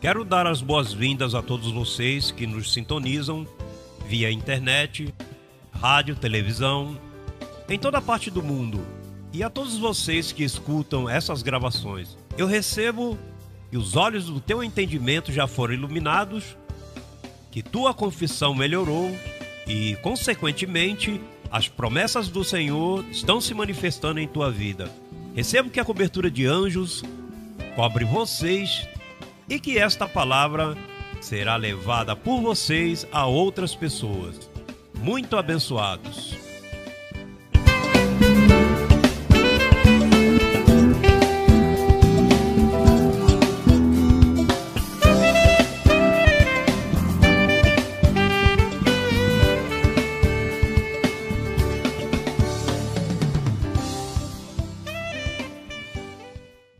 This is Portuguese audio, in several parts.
Quero dar as boas-vindas a todos vocês que nos sintonizam via internet, rádio, televisão, em toda parte do mundo, e a todos vocês que escutam essas gravações. Eu recebo que os olhos do teu entendimento já foram iluminados, que tua confissão melhorou e, consequentemente, as promessas do Senhor estão se manifestando em tua vida. Recebo que a cobertura de anjos cobre vocês e que esta palavra será levada por vocês a outras pessoas. Muito abençoados.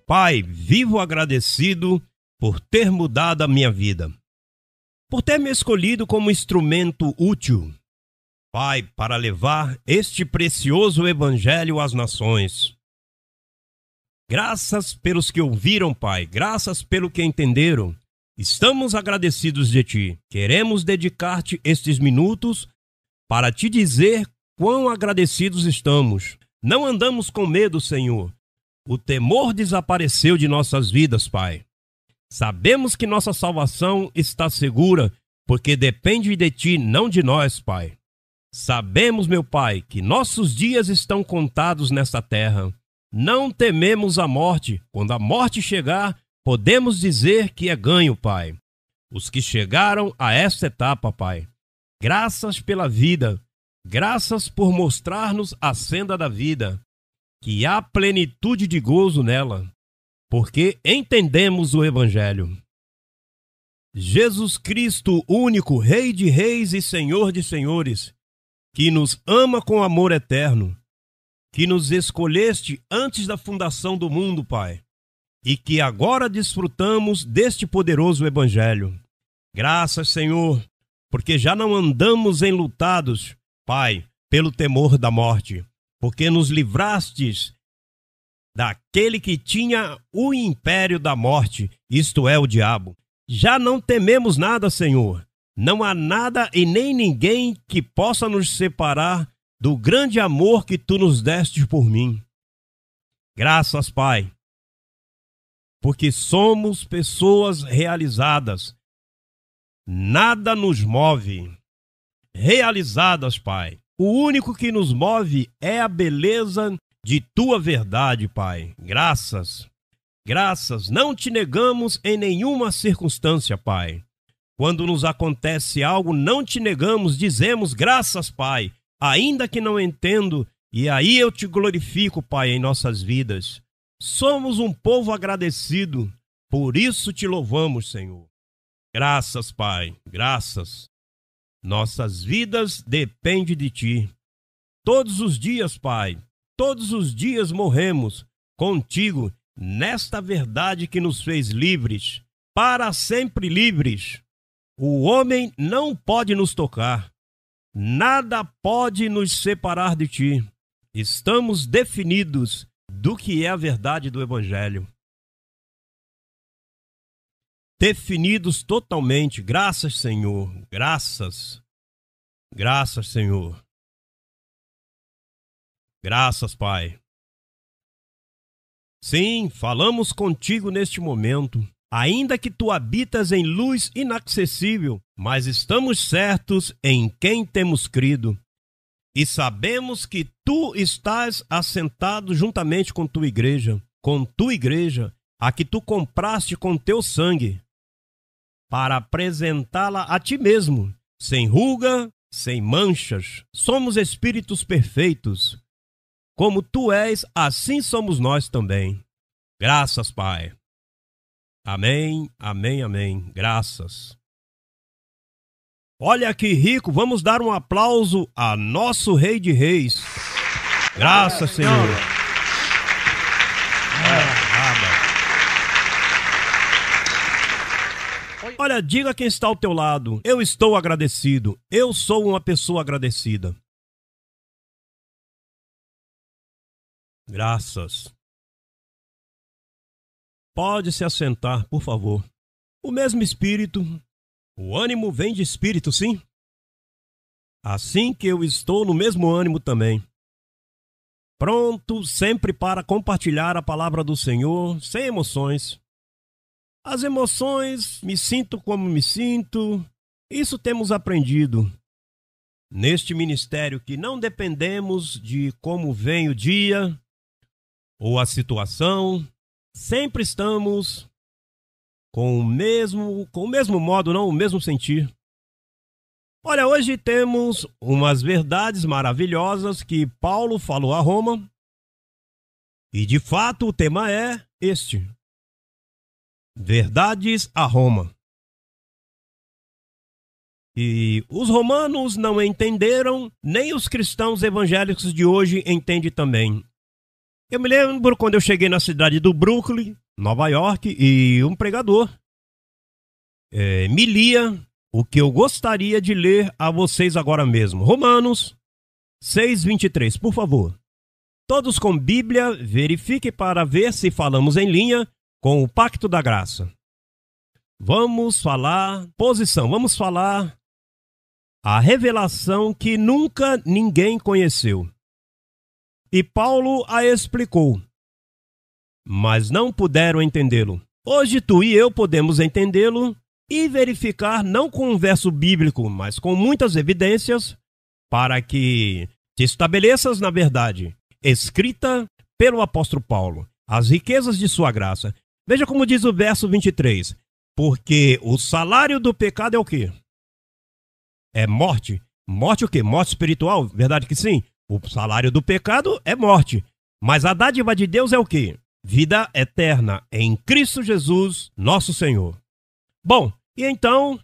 Pai, vivo agradecido por ter mudado a minha vida, por ter me escolhido como instrumento útil, Pai, para levar este precioso evangelho às nações. Graças pelos que ouviram, Pai, graças pelo que entenderam. Estamos agradecidos de Ti. Queremos dedicar-te estes minutos para Te dizer quão agradecidos estamos. Não andamos com medo, Senhor. O temor desapareceu de nossas vidas, Pai. Sabemos que nossa salvação está segura, porque depende de Ti, não de nós, Pai. Sabemos, meu Pai, que nossos dias estão contados nesta terra. Não tememos a morte. Quando a morte chegar, podemos dizer que é ganho, Pai. Os que chegaram a esta etapa, Pai, graças pela vida, graças por mostrar-nos a senda da vida, que há plenitude de gozo nela, porque entendemos o Evangelho. Jesus Cristo, único Rei de Reis e Senhor de Senhores, que nos ama com amor eterno, que nos escolheste antes da fundação do mundo, Pai, e que agora desfrutamos deste poderoso Evangelho. Graças, Senhor, porque já não andamos enlutados, Pai, pelo temor da morte, porque nos livrastes daquele que tinha o império da morte, isto é, o diabo. Já não tememos nada, Senhor. Não há nada e nem ninguém que possa nos separar do grande amor que Tu nos deste por mim. Graças, Pai, porque somos pessoas realizadas. Nada nos move. Realizadas, Pai. O único que nos move é a beleza de Tua verdade, Pai. Graças, graças, não Te negamos em nenhuma circunstância, Pai. Quando nos acontece algo, não Te negamos, dizemos graças, Pai, ainda que não entendo, e aí eu Te glorifico, Pai, em nossas vidas. Somos um povo agradecido, por isso Te louvamos, Senhor. Graças, Pai, graças. Nossas vidas dependem de Ti. Todos os dias, Pai, todos os dias morremos contigo nesta verdade que nos fez livres, para sempre livres. O homem não pode nos tocar, nada pode nos separar de Ti. Estamos definidos do que é a verdade do Evangelho. Definidos totalmente, graças, Senhor, graças, graças, Senhor. Graças, Pai. Sim, falamos contigo neste momento, ainda que Tu habitas em luz inacessível, mas estamos certos em quem temos crido, e sabemos que Tu estás assentado juntamente com Tua igreja, a que Tu compraste com Teu sangue, para apresentá-la a Ti mesmo, sem ruga, sem manchas. Somos espíritos perfeitos. Como Tu és, assim somos nós também. Graças, Pai. Amém, amém, amém. Graças. Olha que rico, vamos dar um aplauso a nosso Rei de Reis. Graças, Senhor. Olha, diga quem está ao teu lado. Eu estou agradecido. Eu sou uma pessoa agradecida. Graças. Pode se assentar, por favor. O mesmo espírito, o ânimo vem de espírito, sim? Assim que eu estou no mesmo ânimo também. Pronto sempre para compartilhar a palavra do Senhor, sem emoções. As emoções, me sinto como me sinto, isso temos aprendido. Neste ministério que não dependemos de como vem o dia ou a situação, sempre estamos com o mesmo modo, não o mesmo sentir. Olha, hoje temos umas verdades maravilhosas que Paulo falou a Roma, e de fato o tema é este: verdades a Roma. E os romanos não entenderam, nem os cristãos evangélicos de hoje entendem também. Eu me lembro quando eu cheguei na cidade do Brooklyn, Nova York, e um pregador me lia o que eu gostaria de ler a vocês agora mesmo. Romanos 6:23, por favor. Todos com Bíblia, verifique para ver se falamos em linha com o Pacto da Graça. Vamos falar a revelação que nunca ninguém conheceu. E Paulo a explicou, mas não puderam entendê-lo. Hoje tu e eu podemos entendê-lo e verificar não com um verso bíblico, mas com muitas evidências, para que te estabeleças na verdade, escrita pelo apóstolo Paulo, as riquezas de sua graça. Veja como diz o verso 23, porque o salário do pecado é o quê? É morte. Morte o quê? Morte espiritual? Verdade que sim. O salário do pecado é morte. Mas a dádiva de Deus é o quê? Vida eterna em Cristo Jesus, nosso Senhor. Bom, e então,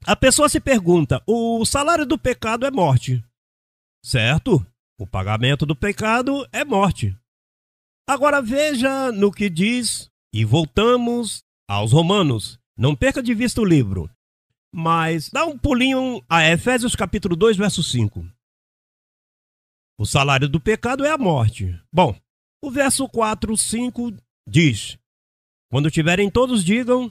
a pessoa se pergunta, o salário do pecado é morte, certo? O pagamento do pecado é morte. Agora veja no que diz, e voltamos aos Romanos. Não perca de vista o livro, mas dá um pulinho a Efésios capítulo 2, verso 5. O salário do pecado é a morte. Bom, o verso 4, 5 diz, quando tiverem todos digam,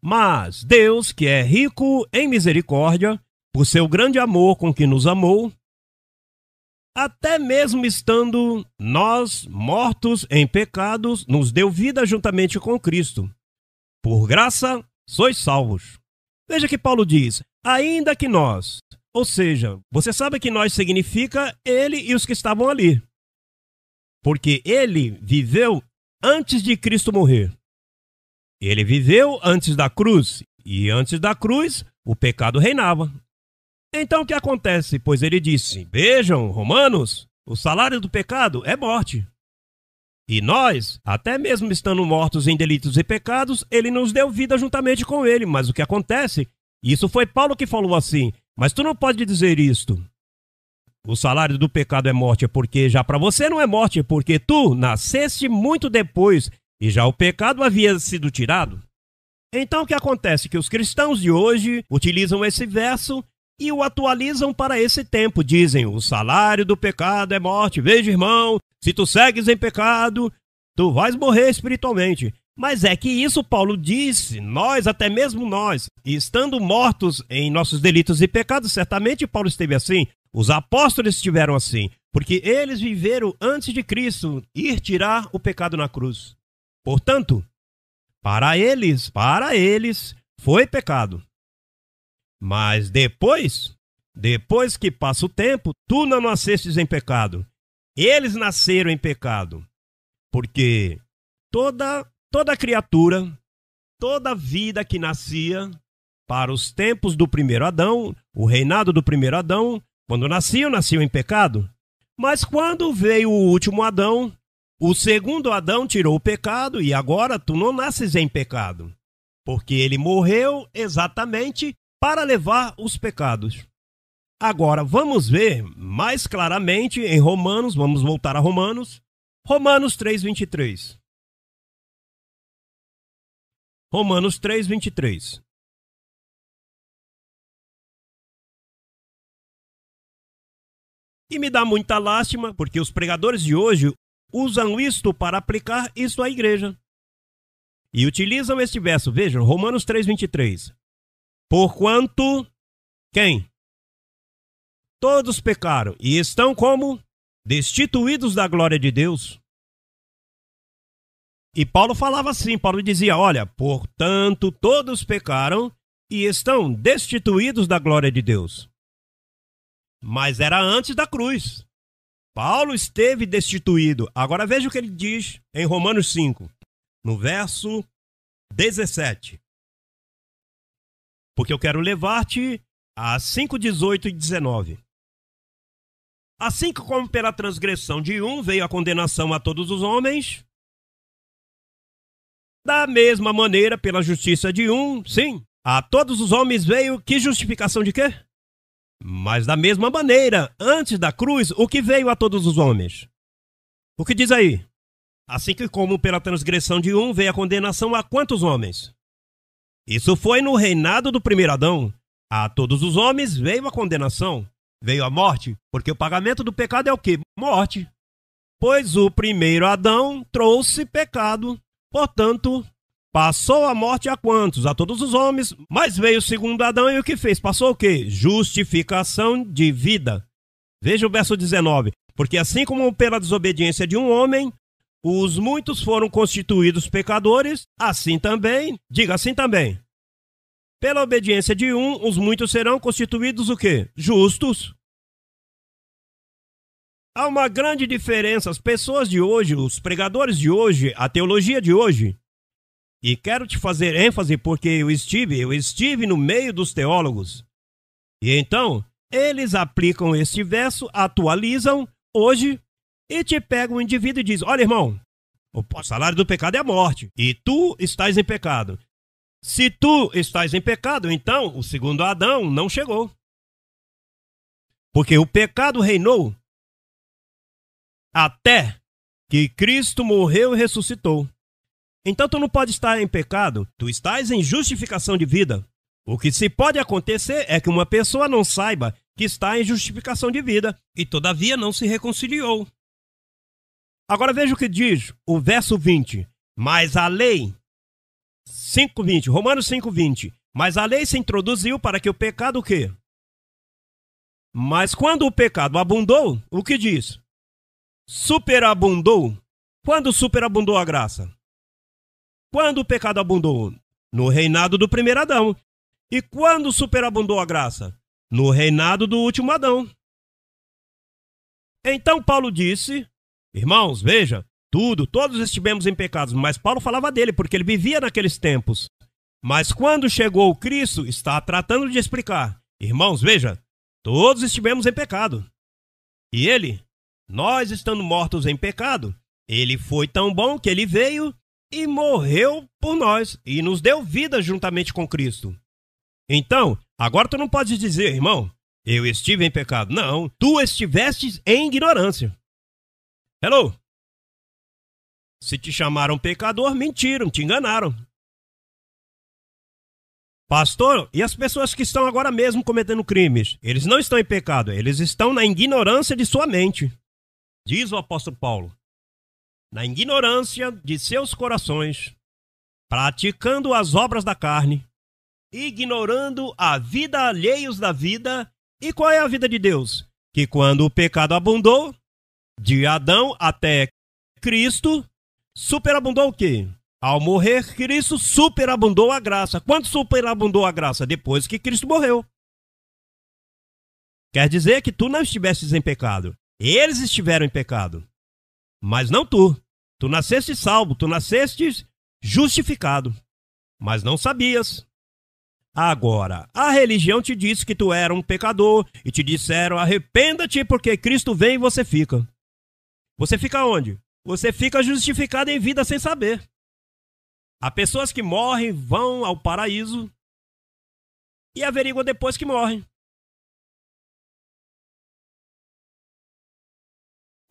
mas Deus, que é rico em misericórdia, por seu grande amor com que nos amou, até mesmo estando nós mortos em pecados, nos deu vida juntamente com Cristo. Por graça sois salvos. Veja que Paulo diz, ainda que nós, ou seja, você sabe que nós significa ele e os que estavam ali. Porque ele viveu antes de Cristo morrer. Ele viveu antes da cruz, e antes da cruz o pecado reinava. Então o que acontece? Pois ele disse, vejam, Romanos, o salário do pecado é morte. E nós, até mesmo estando mortos em delitos e pecados, ele nos deu vida juntamente com ele. Mas o que acontece? Isso foi Paulo que falou assim, mas tu não pode dizer isto. O salário do pecado é morte, é porque já para você não é morte, é porque tu nasceste muito depois e já o pecado havia sido tirado. Então o que acontece? Que os cristãos de hoje utilizam esse verso e o atualizam para esse tempo. Dizem, o salário do pecado é morte. Veja, irmão, se tu segues em pecado, tu vais morrer espiritualmente. Mas é que isso Paulo disse, nós, até mesmo nós, estando mortos em nossos delitos e pecados, certamente Paulo esteve assim. Os apóstolos estiveram assim, porque eles viveram antes de Cristo ir tirar o pecado na cruz. Portanto, para eles foi pecado. Mas depois que passa o tempo, tu não nascestes em pecado. Eles nasceram em pecado. Porque toda criatura, toda vida que nascia para os tempos do primeiro Adão, o reinado do primeiro Adão, quando nasciam em pecado. Mas quando veio o último Adão, o segundo Adão tirou o pecado e agora tu não nasces em pecado. Porque ele morreu exatamente para levar os pecados. Agora vamos ver mais claramente em Romanos, vamos voltar a Romanos, Romanos 3:23. Romanos 3:23. E me dá muita lástima, porque os pregadores de hoje usam isto para aplicar isto à igreja. E utilizam este verso, vejam, Romanos 3:23. Porquanto, quem? Todos pecaram e estão como? Destituídos da glória de Deus. E Paulo falava assim, Paulo dizia, olha, portanto, todos pecaram e estão destituídos da glória de Deus. Mas era antes da cruz. Paulo esteve destituído. Agora veja o que ele diz em Romanos 5, no verso 17. Porque eu quero levar-te a 5, 18 e 19. Assim como pela transgressão de um veio a condenação a todos os homens, da mesma maneira, pela justiça de um, sim, a todos os homens veio, que justificação de quê? Mas da mesma maneira, antes da cruz, o que veio a todos os homens? O que diz aí? Assim que como pela transgressão de um veio a condenação a quantos homens? Isso foi no reinado do primeiro Adão. A todos os homens veio a condenação, veio a morte, porque o pagamento do pecado é o quê? Morte. Pois o primeiro Adão trouxe pecado, portanto, passou a morte a quantos? A todos os homens. Mas veio o segundo Adão e o que fez? Passou o quê? Justificação de vida. Veja o verso 19. Porque assim como pela desobediência de um homem, os muitos foram constituídos pecadores, assim também, diga assim também. Pela obediência de um, os muitos serão constituídos o quê? Justos. Há uma grande diferença. As pessoas de hoje, os pregadores de hoje, a teologia de hoje, e quero te fazer ênfase porque eu estive no meio dos teólogos. E então, eles aplicam este verso, atualizam hoje e te pegam um indivíduo e dizem, olha irmão, o salário do pecado é a morte e tu estás em pecado. Se tu estás em pecado, então o segundo Adão não chegou. Porque o pecado reinou até que Cristo morreu e ressuscitou. Então tu não pode estar em pecado, tu estás em justificação de vida. O que se pode acontecer é que uma pessoa não saiba que está em justificação de vida e todavia não se reconciliou. Agora veja o que diz o verso 20. Mas a lei, 5:20, Romanos 5:20. Mas a lei se introduziu para que o pecado o quê? Mas quando o pecado abundou, o que diz? Superabundou. Quando superabundou a graça? Quando o pecado abundou? No reinado do primeiro Adão. E quando superabundou a graça? No reinado do último Adão. Então Paulo disse, irmãos, veja, todos estivemos em pecados, mas Paulo falava dele, porque ele vivia naqueles tempos. Mas quando chegou o Cristo, está tratando de explicar. Irmãos, veja, todos estivemos em pecado. E ele, nós estando mortos em pecado, ele foi tão bom que ele veio e morreu por nós e nos deu vida juntamente com Cristo. Então, agora tu não pode dizer, irmão, eu estive em pecado. Não, tu estiveste em ignorância. Hello? Se te chamaram pecador, mentiram, te enganaram. Pastor, e as pessoas que estão agora mesmo cometendo crimes? Eles não estão em pecado, eles estão na ignorância de sua mente. Diz o apóstolo Paulo. Na ignorância de seus corações, praticando as obras da carne, ignorando a vida alheios da vida. E qual é a vida de Deus? Que quando o pecado abundou, de Adão até Cristo, superabundou o quê? Ao morrer, Cristo superabundou a graça. Quando superabundou a graça? Depois que Cristo morreu. Quer dizer que tu não estivestes em pecado. Eles estiveram em pecado. Mas não tu. Tu nasceste salvo, tu nasceste justificado. Mas não sabias. Agora, a religião te disse que tu era um pecador e te disseram, arrependa-te porque Cristo vem e você fica. Você fica onde? Você fica justificado em vida sem saber. Há pessoas que morrem, vão ao paraíso e averiguam depois que morrem.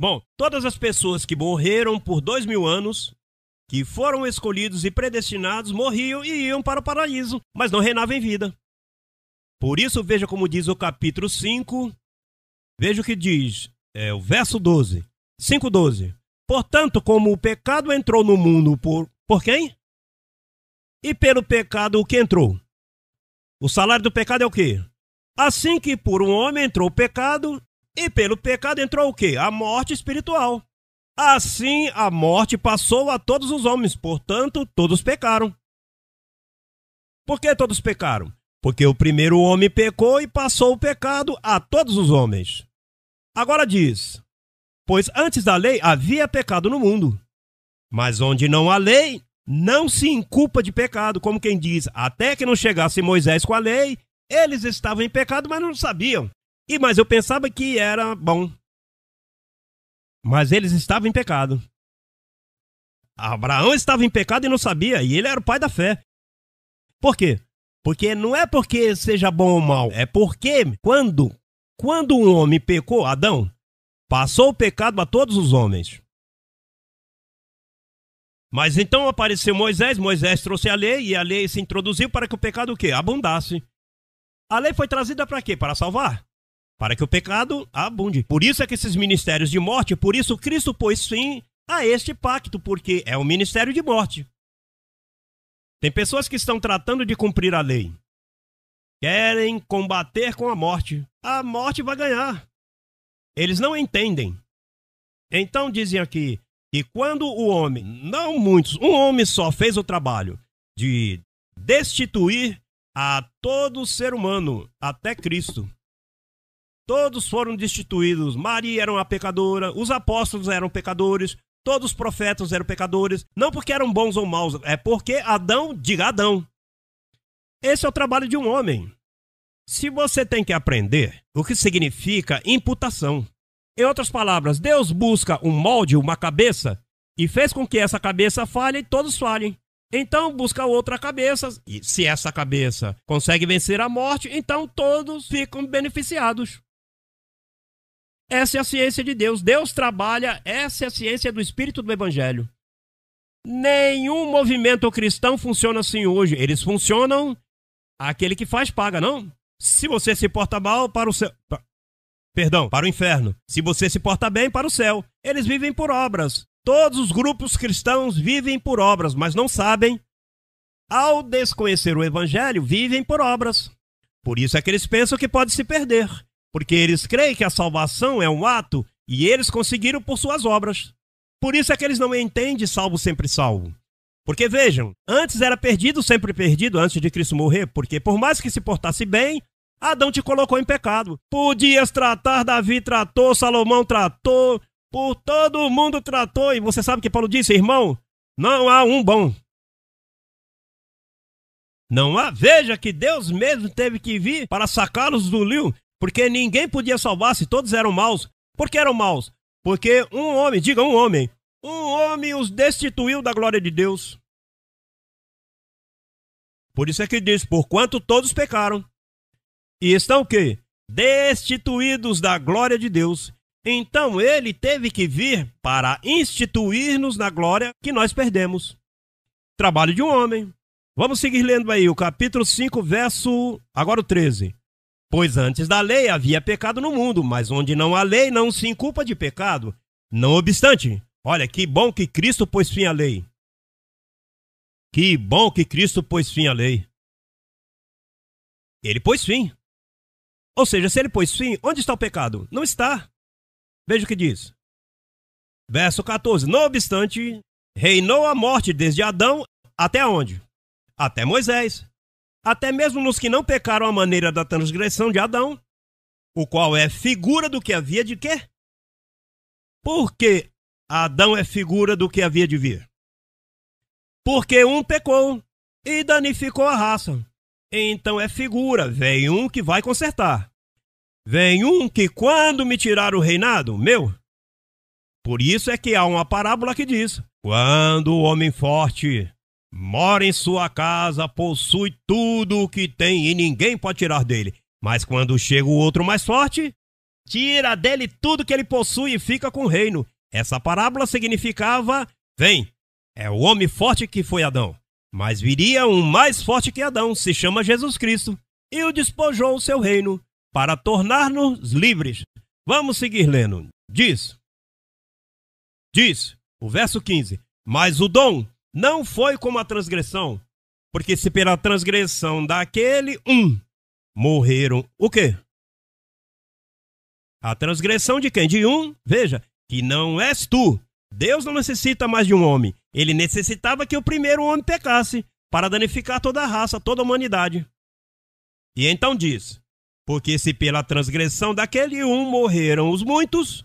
Bom, todas as pessoas que morreram por 2000 anos, que foram escolhidos e predestinados, morriam e iam para o paraíso, mas não reinavam em vida. Por isso, veja como diz o capítulo 5, veja o que diz, o verso 12, 5:12. Portanto, como o pecado entrou no mundo por quem? E pelo pecado o que entrou? O salário do pecado é o quê? Assim que por um homem entrou o pecado, e pelo pecado entrou o quê? A morte espiritual. Assim a morte passou a todos os homens, portanto, todos pecaram. Por que todos pecaram? Porque o primeiro homem pecou e passou o pecado a todos os homens. Agora diz, pois antes da lei havia pecado no mundo, mas onde não há lei, não se inculpa de pecado, como quem diz, até que não chegasse Moisés com a lei, eles estavam em pecado, mas não sabiam. Mas eu pensava que era bom. Mas eles estavam em pecado. Abraão estava em pecado e não sabia, e ele era o pai da fé. Por quê? Porque não é porque seja bom ou mal, é porque quando um homem pecou, Adão, passou o pecado a todos os homens. Mas então apareceu Moisés trouxe a lei, e a lei se introduziu para que o pecado o quê? Abundasse. A lei foi trazida para quê? Para salvar. Para que o pecado abunde. Por isso é que esses ministérios de morte, por isso Cristo pôs fim a este pacto, porque é um ministério de morte. Tem pessoas que estão tratando de cumprir a lei. Querem combater com a morte. A morte vai ganhar. Eles não entendem. Então dizem aqui que quando o homem, não muitos, um homem só fez o trabalho de destituir a todo ser humano, até Cristo. Todos foram destituídos. Maria era uma pecadora, os apóstolos eram pecadores, todos os profetas eram pecadores, não porque eram bons ou maus, é porque Adão, diga Adão. Esse é o trabalho de um homem. Se você tem que aprender o que significa imputação. Em outras palavras, Deus busca um molde, uma cabeça, e fez com que essa cabeça falhe e todos falhem. Então busca outra cabeça, e se essa cabeça consegue vencer a morte, então todos ficam beneficiados. Essa é a ciência de Deus. Deus trabalha, essa é a ciência do Espírito do Evangelho. Nenhum movimento cristão funciona assim hoje. Eles funcionam, aquele que faz paga, não? Se você se porta mal, para o céu. Para o inferno. Se você se porta bem, para o céu. Eles vivem por obras. Todos os grupos cristãos vivem por obras, mas não sabem. Ao desconhecer o Evangelho, vivem por obras. Por isso é que eles pensam que pode se perder. Porque eles creem que a salvação é um ato e eles conseguiram por suas obras. Por isso é que eles não entendem salvo sempre salvo. Porque vejam, antes era perdido, sempre perdido, antes de Cristo morrer. Porque por mais que se portasse bem, Adão te colocou em pecado. Podias tratar, Davi tratou, Salomão tratou, por todo mundo tratou. E você sabe que Paulo disse, irmão, não há um bom. Não há. Veja que Deus mesmo teve que vir para sacá-los do rio. Porque ninguém podia salvar se todos eram maus. Por que eram maus? Porque um homem, diga um homem os destituiu da glória de Deus. Por isso é que diz, porquanto todos pecaram. E estão o quê? Destituídos da glória de Deus. Então ele teve que vir para instituir-nos na glória que nós perdemos. Trabalho de um homem. Vamos seguir lendo aí o capítulo 5, verso, agora o 13. Pois antes da lei havia pecado no mundo, mas onde não há lei não se inculpa de pecado. Não obstante, olha que bom que Cristo pôs fim à lei. Que bom que Cristo pôs fim à lei. Ele pôs fim. Ou seja, se ele pôs fim, onde está o pecado? Não está. Veja o que diz. Verso 14. Não obstante, reinou a morte desde Adão até onde? Até Moisés. Até mesmo nos que não pecaram à maneira da transgressão de Adão, o qual é figura do que havia de quê? Porque Adão é figura do que havia de vir. Porque um pecou e danificou a raça. Então é figura, vem um que vai consertar. Vem um que quando me tirar o reinado, meu. Por isso é que há uma parábola que diz, quando o homem forte mora em sua casa, possui tudo o que tem e ninguém pode tirar dele. Mas quando chega o outro mais forte, tira dele tudo que ele possui e fica com o reino. Essa parábola significava, vem, é o homem forte que foi Adão. Mas viria um mais forte que Adão, se chama Jesus Cristo, e o despojou o seu reino para tornar-nos livres. Vamos seguir lendo. Diz, o verso 15, mas o dom não foi como a transgressão, Porque se pela transgressão daquele morreram o quê? A transgressão de quem? De um, veja, que não és tu. Deus não necessita mais de um homem. Ele necessitava que o primeiro homem pecasse para danificar toda a raça, toda a humanidade. E então diz, porque se pela transgressão daquele morreram os muitos,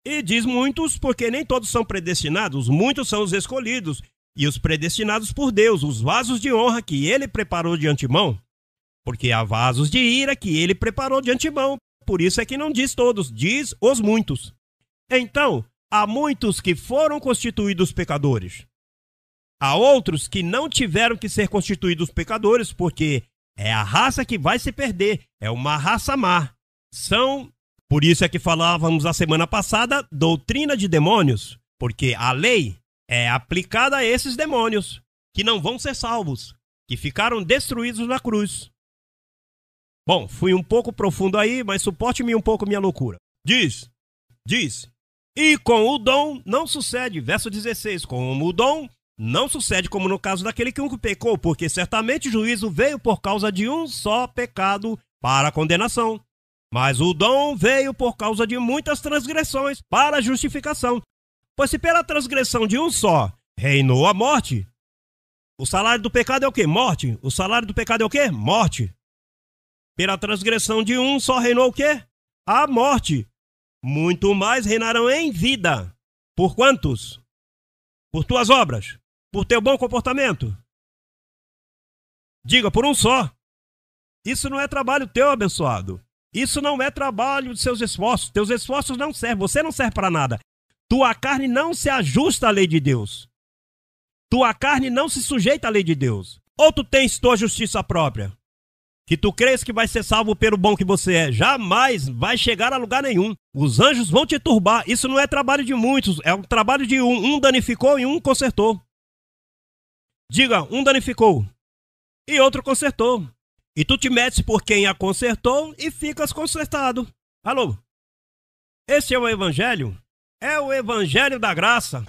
e diz muitos porque nem todos são predestinados, muitos são os escolhidos, e os predestinados por Deus, os vasos de honra que ele preparou de antemão, porque há vasos de ira que ele preparou de antemão, por isso é que não diz todos, diz os muitos. Então, há muitos que foram constituídos pecadores. Há outros que não tiveram que ser constituídos pecadores, porque é a raça que vai se perder, é uma raça má. Por isso é que falávamos a semana passada, doutrina de demônios, porque a lei é aplicada a esses demônios, que não vão ser salvos, que ficaram destruídos na cruz. Bom, fui um pouco profundo aí, mas suporte-me um pouco minha loucura. Diz, e com o dom não sucede, verso 16, com o dom não sucede como no caso daquele que pecou, porque certamente o juízo veio por causa de um só pecado para a condenação. Mas o dom veio por causa de muitas transgressões para a justificação. Pois se pela transgressão de um só reinou a morte, o salário do pecado é o quê? Morte. O salário do pecado é o quê? Morte. Pela transgressão de um só reinou o quê? A morte. Muito mais reinarão em vida. Por quantos? Por tuas obras. Por teu bom comportamento. Diga, por um só. Isso não é trabalho teu, abençoado. Isso não é trabalho de seus esforços. Teus esforços não servem. Você não serve para nada. Tua carne não se ajusta à lei de Deus. Tua carne não se sujeita à lei de Deus. Ou tu tens tua justiça própria, que tu crês que vai ser salvo pelo bom que você é. Jamais vai chegar a lugar nenhum. Os anjos vão te turbar. Isso não é trabalho de muitos. É o trabalho de um. Um danificou e um consertou. Diga, um danificou e outro consertou. E tu te metes por quem a consertou e ficas consertado. Alô? Esse é o evangelho? É o evangelho da graça.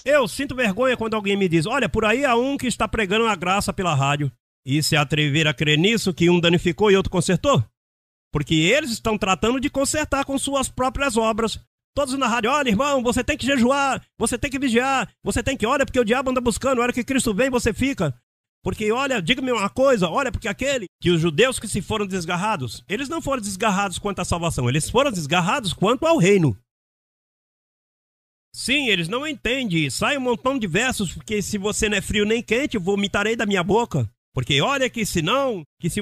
Eu sinto vergonha quando alguém me diz, olha, por aí há um que está pregando a graça pela rádio. E se atrever a crer nisso, que um danificou e outro consertou? Porque eles estão tratando de consertar com suas próprias obras. Todos na rádio, olha, irmão, você tem que jejuar, você tem que vigiar, você tem que, olha, porque o diabo anda buscando, a hora que Cristo vem, você fica. Porque, olha, diga-me uma coisa, olha, porque que os judeus que se foram desgarrados, eles não foram desgarrados quanto à salvação, eles foram desgarrados quanto ao reino. Sim, eles não entendem, sai um montão de versos, porque se você não é frio nem quente, vomitarei da minha boca. Porque olha que se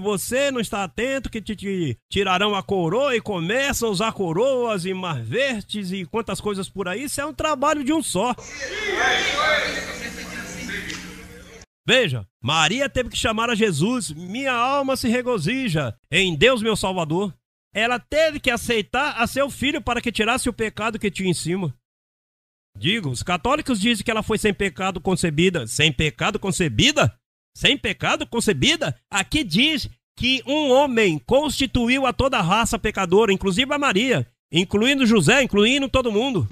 você não está atento, que te tirarão a coroa e começa a usar coroas e marvertes e quantas coisas por aí, isso é um trabalho de um só. Veja, Maria teve que chamar a Jesus, minha alma se regozija em Deus meu Salvador. Ela teve que aceitar a seu filho para que tirasse o pecado que tinha em cima. Digo, os católicos dizem que ela foi sem pecado concebida. Sem pecado concebida? Sem pecado concebida? Aqui diz que um homem constituiu a toda a raça pecadora, inclusive a Maria, incluindo José, incluindo todo mundo.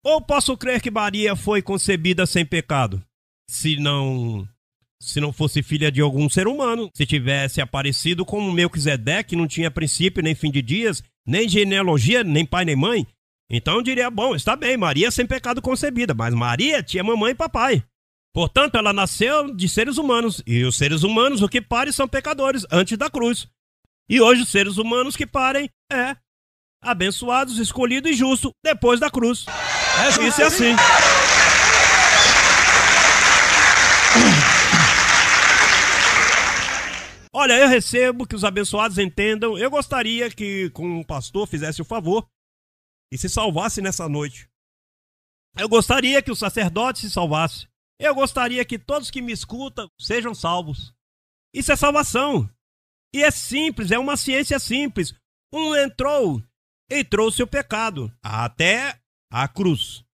Ou posso crer que Maria foi concebida sem pecado? Se não fosse filha de algum ser humano, se tivesse aparecido como Melquisedeque, que não tinha princípio nem fim de dias, nem genealogia, nem pai nem mãe, então eu diria, bom, está bem, Maria sem pecado concebida, mas Maria tinha mamãe e papai. Portanto, ela nasceu de seres humanos, e os seres humanos, o que parem, são pecadores antes da cruz. E hoje os seres humanos que parem abençoados, escolhidos e justos depois da cruz. Isso é assim. Olha, eu recebo que os abençoados entendam. Eu gostaria que um pastor fizesse o favor e se salvasse nessa noite. Eu gostaria que o sacerdote se salvasse. Eu gostaria que todos que me escutam sejam salvos. Isso é salvação. E é simples, é uma ciência simples. Um entrou e trouxe o pecado até a cruz.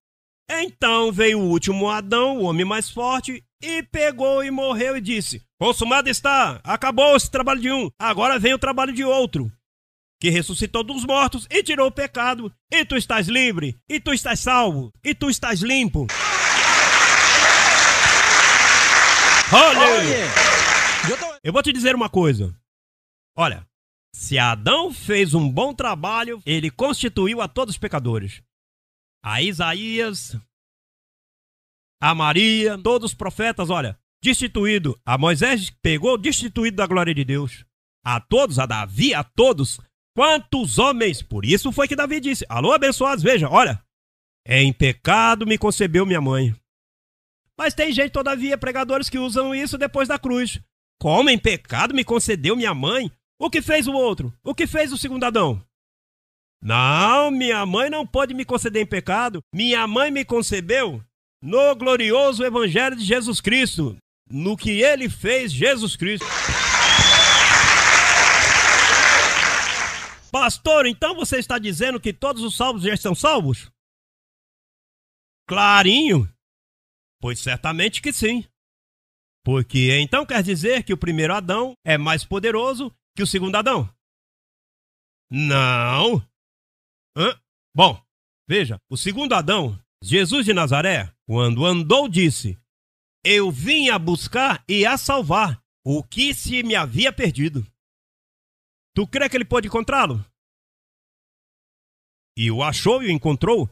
Então veio o último Adão, o homem mais forte, e pegou e morreu e disse: consumado está, acabou esse trabalho de um, agora vem o trabalho de outro. que ressuscitou dos mortos e tirou o pecado. E tu estás livre, e tu estás salvo, e tu estás limpo. Olha! Eu vou te dizer uma coisa. Olha, se Adão fez um bom trabalho, ele constituiu a todos os pecadores. A Isaías, a Maria, todos os profetas, olha, destituído. A Moisés pegou destituído da glória de Deus. A todos, a Davi, a todos. Quantos homens? Por isso foi que Davi disse: alô, abençoados, veja, olha, em pecado me concebeu minha mãe. Mas tem gente, todavia, pregadores que usam isso depois da cruz. Como em pecado me concedeu minha mãe? O que fez o outro? O que fez o segundo Adão? Não, minha mãe não pode me conceder em pecado. Minha mãe me concebeu no glorioso evangelho de Jesus Cristo. No que ele fez, Jesus Cristo. Pastor, então você está dizendo que todos os salvos já estão salvos? Clarinho. Pois certamente que sim. Porque então quer dizer que o primeiro Adão é mais poderoso que o segundo Adão? Não. Bom, veja, o segundo Adão, Jesus de Nazaré, quando andou, disse: eu vim a buscar e a salvar o que se me havia perdido. Tu crê que ele pôde encontrá-lo? E o achou e o encontrou.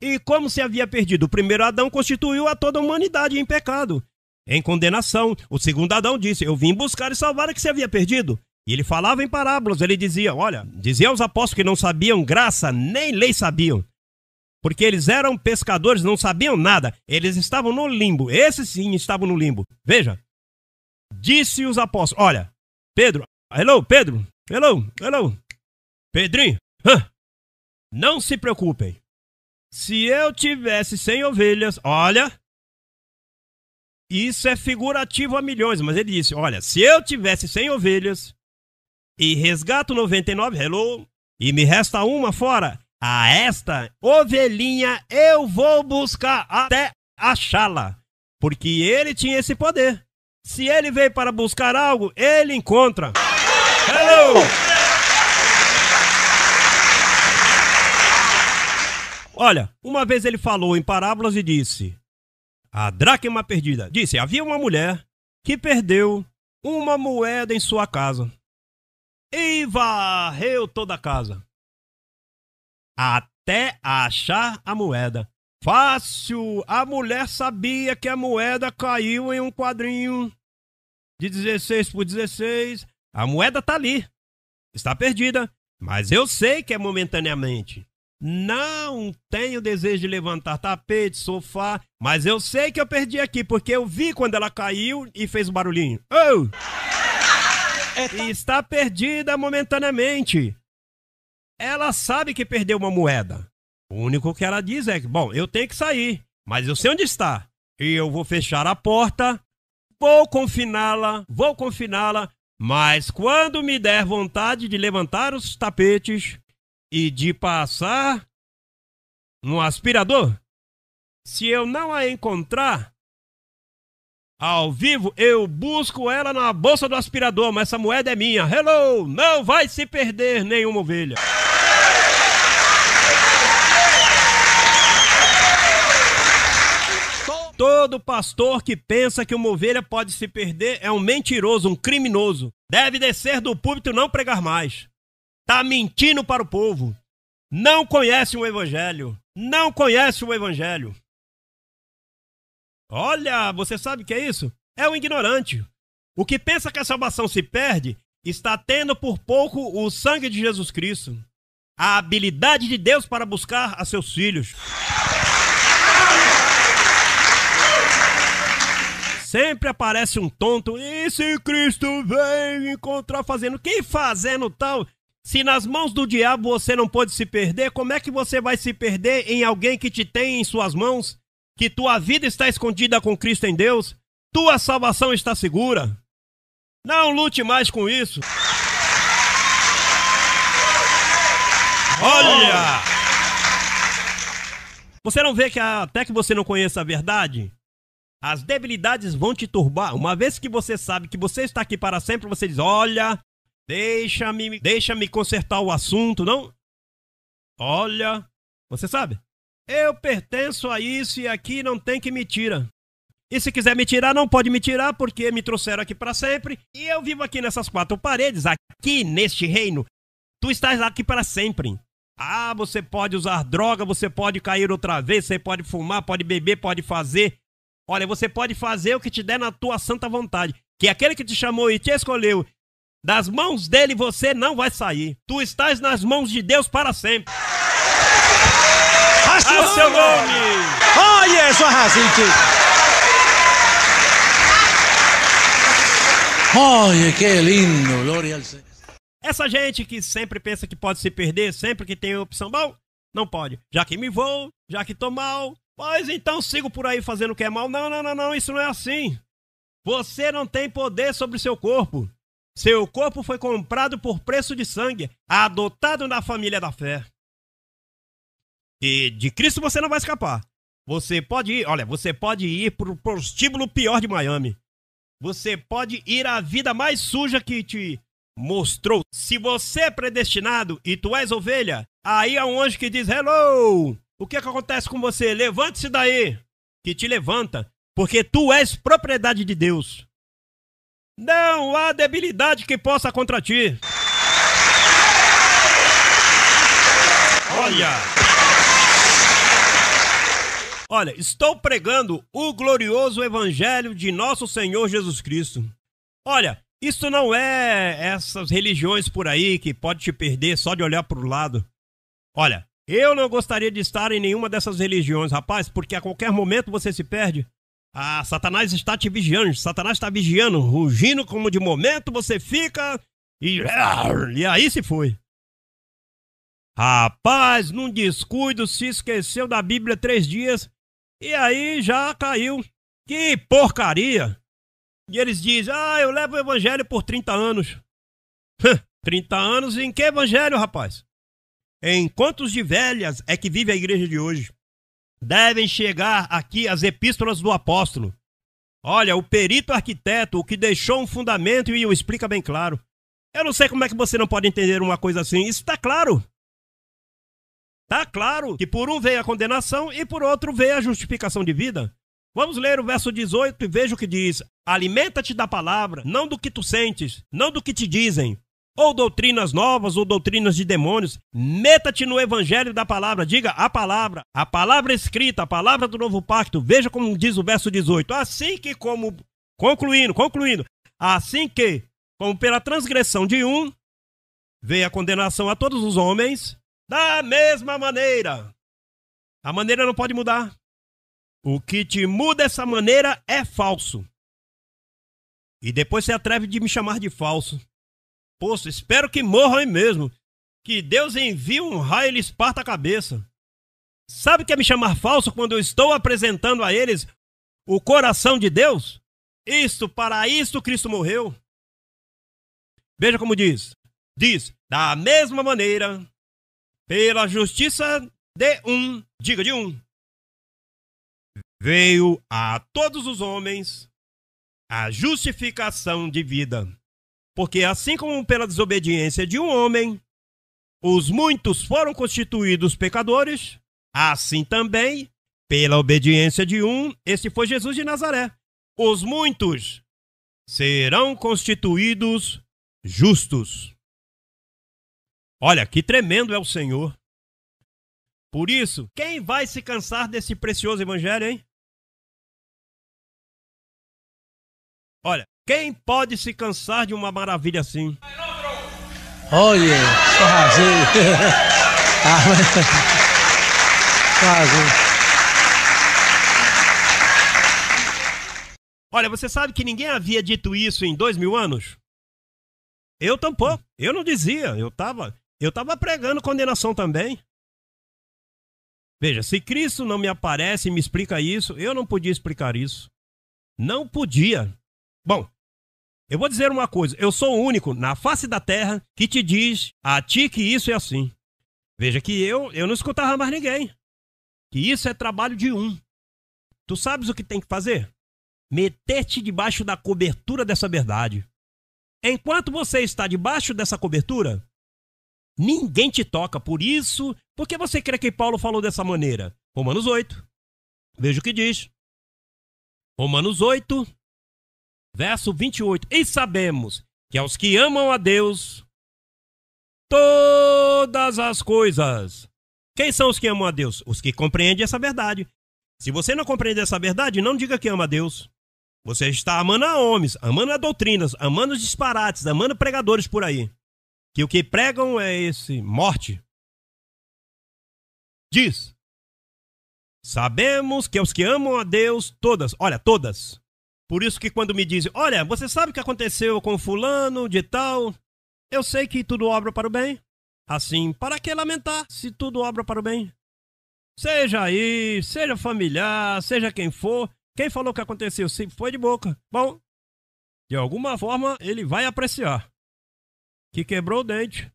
E como se havia perdido, o primeiro Adão constituiu a toda a humanidade em pecado, em condenação. O segundo Adão disse: eu vim buscar e salvar o que se havia perdido. E ele falava em parábolas, ele dizia, olha, dizia aos apóstolos que não sabiam graça, nem lei sabiam. Porque eles eram pescadores, não sabiam nada. Eles estavam no limbo. Esses sim estavam no limbo. Veja, disse os apóstolos, olha, Pedro, Pedro, Pedrinho, não se preocupem. Se eu tivesse 100 ovelhas, olha, isso é figurativo a milhões, mas ele disse, olha, se eu tivesse 100 ovelhas e resgato 99, e me resta uma fora, a esta ovelhinha eu vou buscar até achá-la, porque ele tinha esse poder. Se ele veio para buscar algo, ele encontra. Olha, uma vez ele falou em parábolas e disse, a dracma perdida. Disse, havia uma mulher que perdeu uma moeda em sua casa e varreu toda a casa até achar a moeda. Fácil, a mulher sabia que a moeda caiu em um quadrinho de 16 por 16. A moeda tá ali, está perdida, mas eu sei que é momentaneamente. Não tenho desejo de levantar tapete, sofá, mas eu sei que eu perdi aqui, porque eu vi quando ela caiu e fez o barulhinho. Oh! Está perdida momentaneamente. Ela sabe que perdeu uma moeda. O único que ela diz é que, bom, eu tenho que sair, mas eu sei onde está. E eu vou fechar a porta, vou confiná-la, mas quando me der vontade de levantar os tapetes e de passar no aspirador, se eu não a encontrar ao vivo, eu busco ela na bolsa do aspirador, mas essa moeda é minha. Não vai se perder nenhuma ovelha. Todo pastor que pensa que uma ovelha pode se perder é um mentiroso, um criminoso. Deve descer do púlpito e não pregar mais. Tá mentindo para o povo. Não conhece o evangelho. Não conhece o evangelho. Olha, você sabe o que é isso? É um ignorante. O que pensa que a salvação se perde está tendo por pouco o sangue de Jesus Cristo. A habilidade de Deus para buscar a seus filhos. Sempre aparece um tonto. E se Cristo veio encontrar fazendo? Que fazendo tal? Se nas mãos do diabo você não pode se perder, como é que você vai se perder em alguém que te tem em suas mãos? Que tua vida está escondida com Cristo em Deus? Tua salvação está segura? Não lute mais com isso. Olha! Você não vê que até que você não conheça a verdade, as debilidades vão te turbar. Uma vez que você sabe que você está aqui para sempre, você diz, olha, Deixa-me consertar o assunto, não? Olha, você sabe, eu pertenço a isso e aqui não tem que me tira. E se quiser me tirar, não pode me tirar, porque me trouxeram aqui para sempre. E eu vivo aqui nessas quatro paredes, aqui neste reino. Tu estás aqui para sempre. Ah, você pode usar droga, você pode cair outra vez, você pode fumar, pode beber, pode fazer. Olha, você pode fazer o que te der na tua santa vontade. Que aquele que te chamou e te escolheu, das mãos dele você não vai sair. Tu estás nas mãos de Deus para sempre. A seu nome! Olha sua Racite! Olha que lindo, glória ao Senhor. Essa gente que sempre pensa que pode se perder, sempre que tem opção, bom, não pode. Já que me vou, já que tô mal, pois então sigo por aí fazendo o que é mal. Não, isso não é assim. Você não tem poder sobre seu corpo. Seu corpo foi comprado por preço de sangue, adotado na família da fé. E de Cristo você não vai escapar. Você pode ir pro prostíbulo pior de Miami. Você pode ir à vida mais suja que te mostrou. Se você é predestinado e tu és ovelha, aí há um anjo que diz, hello, o que acontece com você? Levante-se daí, que te levanta, porque tu és propriedade de Deus. Não há debilidade que possa contra ti. Olha, estou pregando o glorioso evangelho de nosso Senhor Jesus Cristo. Olha, isso não é essas religiões por aí que pode te perder só de olhar para o lado. Olha, eu não gostaria de estar em nenhuma dessas religiões, rapaz, porque a qualquer momento você se perde. Ah, Satanás está te vigiando, Satanás está vigiando, rugindo como de momento você fica e aí se foi. Rapaz, num descuido se esqueceu da Bíblia 3 dias e aí já caiu. Que porcaria! E eles dizem, eu levo o evangelho por 30 anos. 30 anos em que evangelho, rapaz? Em quantos de velhas é que vive a igreja de hoje? Devem chegar aqui as epístolas do apóstolo. Olha, o perito arquiteto, o que deixou um fundamento e o explica bem claro. Eu não sei como é que você não pode entender uma coisa assim. Isso está claro. Está claro que por um veio a condenação e por outro veio a justificação de vida. Vamos ler o verso 18 e veja o que diz. Alimenta-te da palavra, não do que tu sentes, não do que te dizem. Ou doutrinas novas, ou doutrinas de demônios. Meta-te no evangelho da palavra. Diga a palavra escrita, a palavra do novo pacto. Veja como diz o verso 18. Assim que concluindo. Assim que, como pela transgressão de um, veio a condenação a todos os homens, da mesma maneira. A maneira não pode mudar. O que te muda essa maneira é falso. E depois você atreve de me chamar de falso. Poxa, espero que morram aí mesmo. Que Deus envie um raio e lhes parta a cabeça. Sabe o que é me chamar falso quando eu estou apresentando a eles o coração de Deus? Para isto Cristo morreu. Veja como diz. Diz, da mesma maneira, pela justiça de um, diga de um, veio a todos os homens a justificação de vida. Porque assim como pela desobediência de um homem, os muitos foram constituídos pecadores, assim também, pela obediência de um, esse foi Jesus de Nazaré. Os muitos serão constituídos justos. Olha, que tremendo é o Senhor. Por isso, quem vai se cansar desse precioso evangelho, hein? Olha, quem pode se cansar de uma maravilha assim? Olha, só razão. Olha, você sabe que ninguém havia dito isso em 2000 anos? Eu tampouco. Eu não dizia. Eu tava pregando condenação também. Veja, se Cristo não me aparece e me explica isso, eu não podia explicar isso. Não podia. Bom, eu vou dizer uma coisa. Eu sou o único na face da terra que te diz a ti que isso é assim. Veja que eu não escutava mais ninguém. Que isso é trabalho de um. Tu sabes o que tem que fazer? Meter-te debaixo da cobertura dessa verdade. Enquanto você está debaixo dessa cobertura, ninguém te toca. Por isso, por que você crê que Paulo falou dessa maneira? Romanos 8. Veja o que diz. Romanos 8, verso 28. E sabemos que aos que amam a Deus, todas as coisas. Quem são os que amam a Deus? Os que compreendem essa verdade. Se você não compreende essa verdade, não diga que ama a Deus. Você está amando a homens, amando a doutrinas, amando os disparates, amando pregadores por aí. Que o que pregam é esse morte. Diz: sabemos que aos que amam a Deus, todas, olha, todas. Por isso que quando me dizem, olha, você sabe o que aconteceu com fulano de tal? Eu sei que tudo obra para o bem. Assim, para que lamentar se tudo obra para o bem? Seja aí, seja familiar, seja quem for, quem falou o que aconteceu, se foi de boca. Bom, de alguma forma ele vai apreciar que quebrou o dente.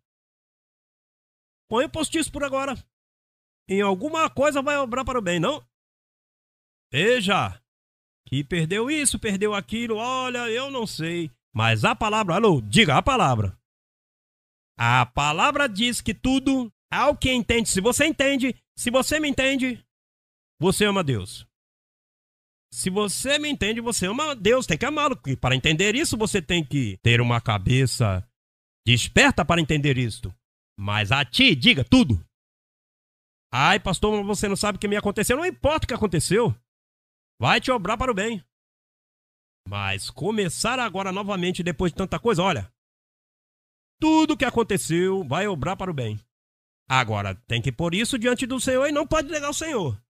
Põe o postiço por agora. Em alguma coisa vai obrar para o bem, não? Veja, que perdeu isso, perdeu aquilo, olha, eu não sei. Mas a palavra, alô, diga a palavra. A palavra diz que tudo, ao que entende, se você entende, se você me entende, você ama Deus. Se você me entende, você ama Deus, tem que amá-lo. Porque para entender isso, você tem que ter uma cabeça desperta para entender isto. Mas a ti, diga tudo. Ai, pastor, você não sabe o que me aconteceu. Não importa o que aconteceu. Vai te obrar para o bem. Mas começar agora novamente, depois de tanta coisa, olha. Tudo que aconteceu vai obrar para o bem. Agora, tem que pôr isso diante do Senhor e não pode negar o Senhor.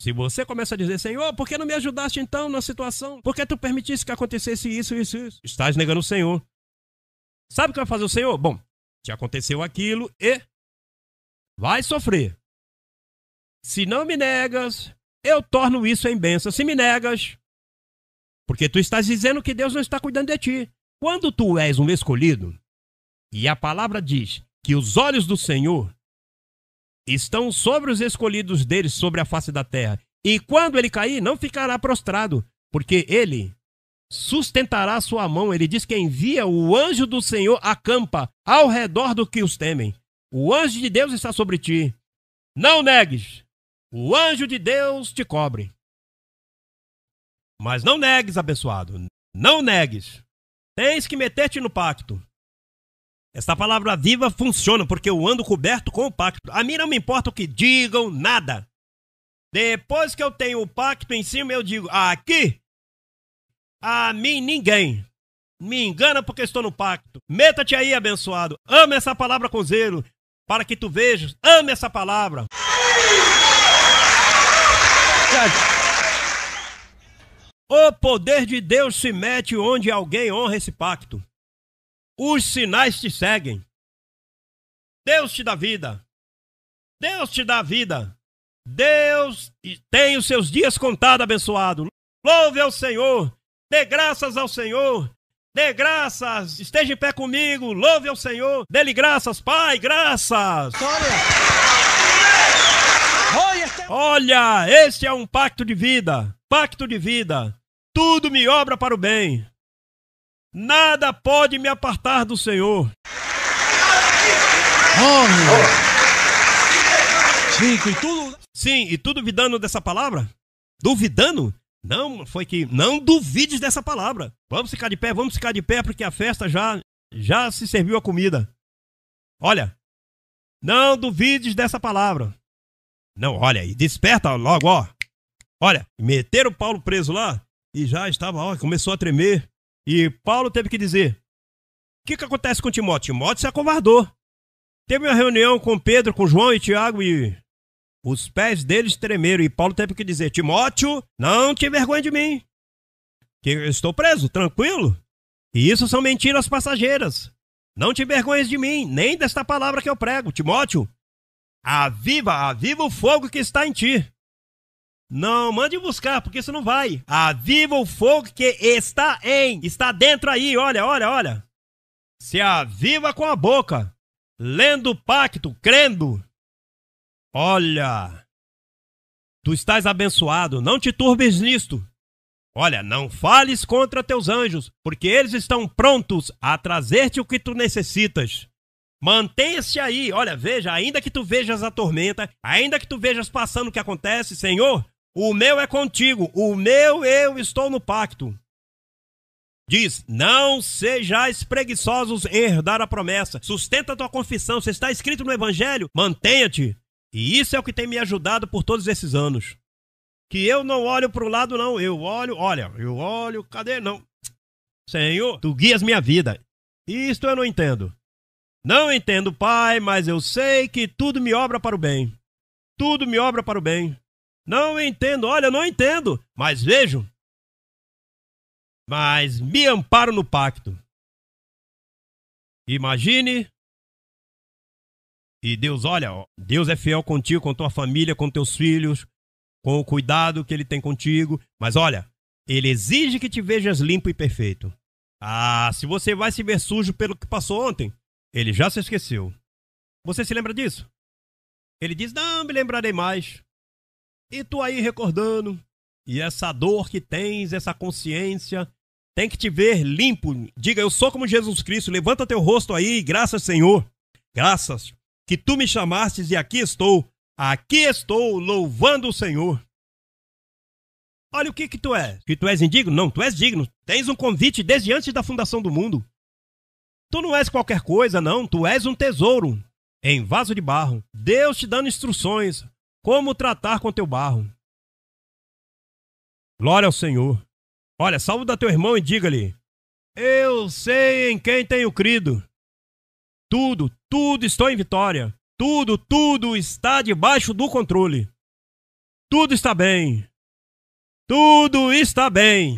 Se você começa a dizer, Senhor, por que não me ajudaste então na situação? Por que tu permitisse que acontecesse isso, isso, isso? Estás negando o Senhor. Sabe o que vai fazer o Senhor? Bom, te aconteceu aquilo e vai sofrer. Se não me negas, eu torno isso em bênção. Se me negas, porque tu estás dizendo que Deus não está cuidando de ti. Quando tu és um escolhido, e a palavra diz que os olhos do Senhor estão sobre os escolhidos dele, sobre a face da terra. E quando ele cair, não ficará prostrado, porque ele sustentará a sua mão. Ele diz que envia o anjo do Senhor, acampa ao redor do que os temem. O anjo de Deus está sobre ti. Não negues. O anjo de Deus te cobre. Mas não negues, abençoado. Não negues. Tens que meter-te no pacto. Essa palavra viva funciona porque eu ando coberto com o pacto. A mim não me importa o que digam, nada. Depois que eu tenho o pacto em cima, eu digo, aqui, a mim ninguém me engana porque estou no pacto. Meta-te aí, abençoado. Ame essa palavra com zelo, para que tu vejas. Ame essa palavra. O poder de Deus se mete onde alguém honra esse pacto. Os sinais te seguem. Deus te dá vida. Deus te dá vida. Deus tem os seus dias contados, abençoado. Louve ao Senhor. Dê graças ao Senhor. Dê graças. Esteja em pé comigo. Louve ao Senhor. Dê-lhe graças, Pai. Graças. Olha, este é um pacto de vida. Pacto de vida. Tudo me obra para o bem. Nada pode me apartar do Senhor. Sim, e tu duvidando dessa palavra? Duvidando? Não, foi que não duvides dessa palavra. Vamos ficar de pé, porque a festa já se serviu a comida. Olha, não duvides dessa palavra. Não, olha, e desperta logo, ó. Olha, meteram Paulo preso lá e já estava, ó, começou a tremer. E Paulo teve que dizer, o que acontece com Timóteo? Timóteo se acovardou. Teve uma reunião com Pedro, com João e Tiago e os pés deles tremeram. E Paulo teve que dizer, Timóteo, não te envergonhe de mim, que eu estou preso, tranquilo. E isso são mentiras passageiras. Não te envergonhes de mim, nem desta palavra que eu prego. Timóteo, aviva o fogo que está em ti. Não, mande buscar, porque isso não vai. Aviva o fogo que está dentro aí, olha. Se aviva com a boca, lendo o pacto, crendo. Olha, tu estás abençoado, não te turbes nisto. Olha, não fales contra teus anjos, porque eles estão prontos a trazer-te o que tu necessitas. Mantenha-se aí, olha, veja, ainda que tu vejas a tormenta, ainda que tu vejas passando o que acontece, Senhor, o meu é contigo, o meu eu estou no pacto. Diz, não sejais preguiçosos em herdar a promessa. Sustenta a tua confissão, se está escrito no Evangelho, mantenha-te. E isso é o que tem me ajudado por todos esses anos. Que eu não olho para o lado, não. Eu olho, cadê? Não. Senhor, tu guias minha vida. Isto eu não entendo. Não entendo, Pai, mas eu sei que tudo me obra para o bem. Tudo me obra para o bem. Não entendo, olha, não entendo. Mas vejo. Mas me amparo no pacto. Imagine. E Deus, olha, Deus é fiel contigo, com tua família, com teus filhos, com o cuidado que Ele tem contigo. Mas olha, Ele exige que te vejas limpo e perfeito. Ah, se você vai se ver sujo pelo que passou ontem, Ele já se esqueceu. Você se lembra disso? Ele diz, não, me lembrarei mais. E tu aí recordando. E essa dor que tens, essa consciência, tem que te ver limpo. Diga, eu sou como Jesus Cristo. Levanta teu rosto aí, graças, Senhor. Graças que tu me chamastes e aqui estou. Aqui estou louvando o Senhor. Olha o que tu és. Que tu és indigno? Não, tu és digno. Tens um convite desde antes da fundação do mundo. Tu não és qualquer coisa, não. Tu és um tesouro em vaso de barro. Deus te dando instruções. Como tratar com teu barro. Glória ao Senhor. Olha, saúda teu irmão e diga-lhe. Eu sei em quem tenho crido. Tudo estou em vitória. Tudo está debaixo do controle. Tudo está bem. Tudo está bem.